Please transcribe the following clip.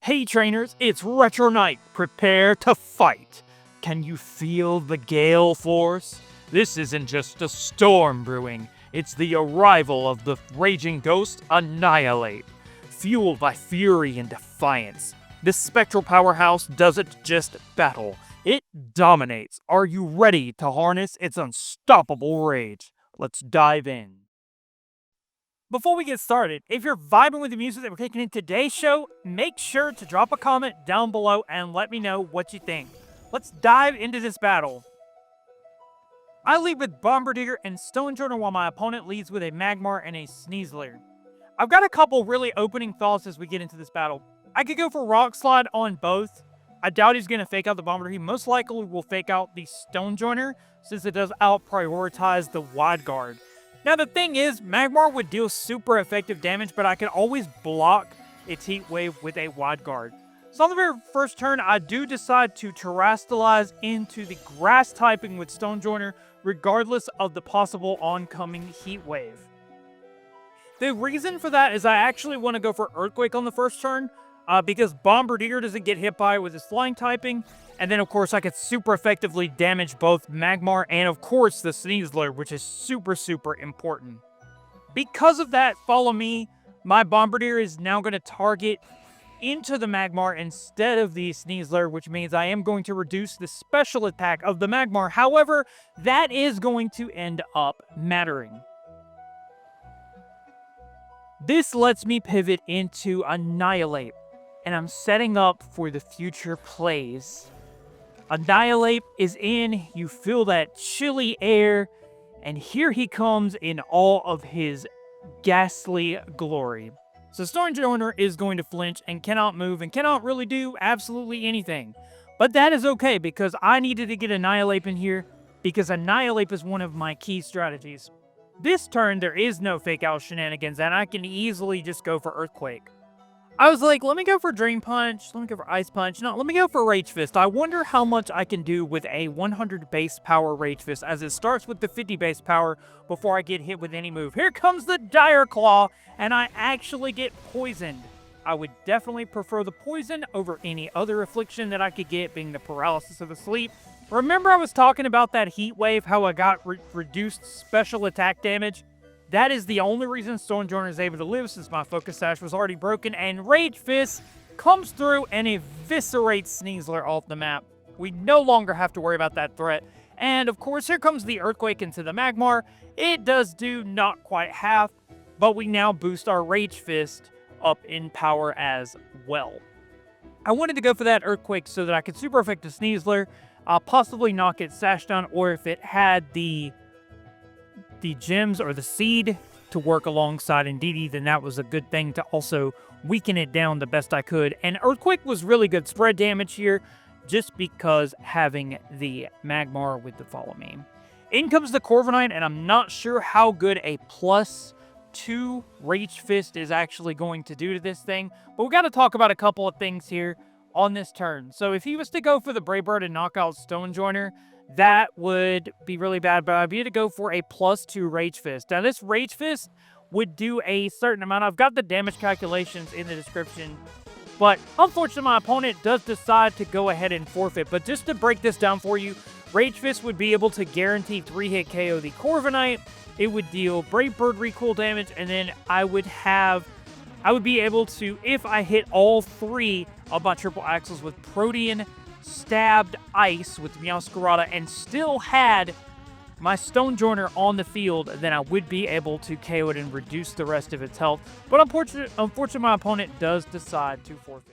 Hey trainers, it's Retro Knight. Prepare to fight. Can you feel the gale force? This isn't just a storm brewing, it's the arrival of the raging ghost Annihilape. Fueled by fury and defiance, this spectral powerhouse doesn't just battle, it dominates. Are you ready to harness its unstoppable rage? Let's dive in. Before we get started, if you're vibing with the music that we're taking in today's show, make sure to drop a comment down below and let me know what you think. Let's dive into this battle. I lead with Bombirdier and Stonjourner while my opponent leads with a Magmar and a Sneasler. I've got a couple really opening thoughts as we get into this battle. I could go for Rock Slide on both. I doubt he's going to fake out the Bombirdier. He most likely will fake out the Stonjourner since it does out-prioritize the Wide Guard. Now the thing is, Magmar would deal super effective damage, but I can always block its Heat Wave with a Wide Guard. So on the very first turn, I do decide to Terrastalize into the Grass typing with Stonjourner, regardless of the possible oncoming Heat Wave. The reason for that is I actually want to go for Earthquake on the first turn, because Bombirdier doesn't get hit by it with his Flying typing, and then of course I could super effectively damage both Magmar and of course the Sneasler, which is super important. Because of that, follow me, my Bombirdier is now going to target into the Magmar instead of the Sneasler, which means I am going to reduce the special attack of the Magmar. However, that is going to end up mattering. This lets me pivot into Annihilape, and I'm setting up for the future plays. Annihilape is in, you feel that chilly air, and here he comes in all of his ghastly glory. So Stonjourner is going to flinch and cannot move and cannot really do absolutely anything. But that is okay because I needed to get Annihilape in here because Annihilape is one of my key strategies. This turn, there is no fake out shenanigans and I can easily just go for Earthquake. I was like, let me go for Drain Punch, let me go for Ice Punch, no, let me go for Rage Fist. I wonder how much I can do with a 100 base power Rage Fist, as it starts with the 50 base power before I get hit with any move. Here comes the Dire Claw, and I actually get poisoned. I would definitely prefer the poison over any other affliction that I could get, being the paralysis of the sleep. Remember I was talking about that Heat Wave, how I got reduced special attack damage? That is the only reason Stonjourner is able to live, since my Focus Sash was already broken, and Rage Fist comes through and eviscerates Sneasler off the map. We no longer have to worry about that threat. And of course, here comes the Earthquake into the Magmar. It does do not quite half, but we now boost our Rage Fist up in power as well. I wanted to go for that Earthquake so that I could super effect the Sneasler, possibly knock its Sash down, or if it had the gems or the seed to work alongside Indeedee, then that was a good thing to also weaken it down the best I could. And Earthquake was really good spread damage here, just because having the Magmar with the Follow Me. In comes the Corviknight, and I'm not sure how good a +2 Rage Fist is actually going to do to this thing, but we got to talk about a couple of things here on this turn. So if he was to go for the Brave Bird and knock out Stonjourner, that would be really bad, but I'd be able to go for a +2 Rage Fist. Now, this Rage Fist would do a certain amount. I've got the damage calculations in the description, but unfortunately, my opponent does decide to go ahead and forfeit. But just to break this down for you, Rage Fist would be able to guarantee 3-hit KO the Corviknight. It would deal Brave Bird recoil damage, and then I would be able to, if I hit all 3 of my triple axles with Protean, Stabbed Ice with Meowscarada, and still had my Stonjourner on the field, then I would be able to KO it and reduce the rest of its health. But unfortunately, my opponent does decide to forfeit.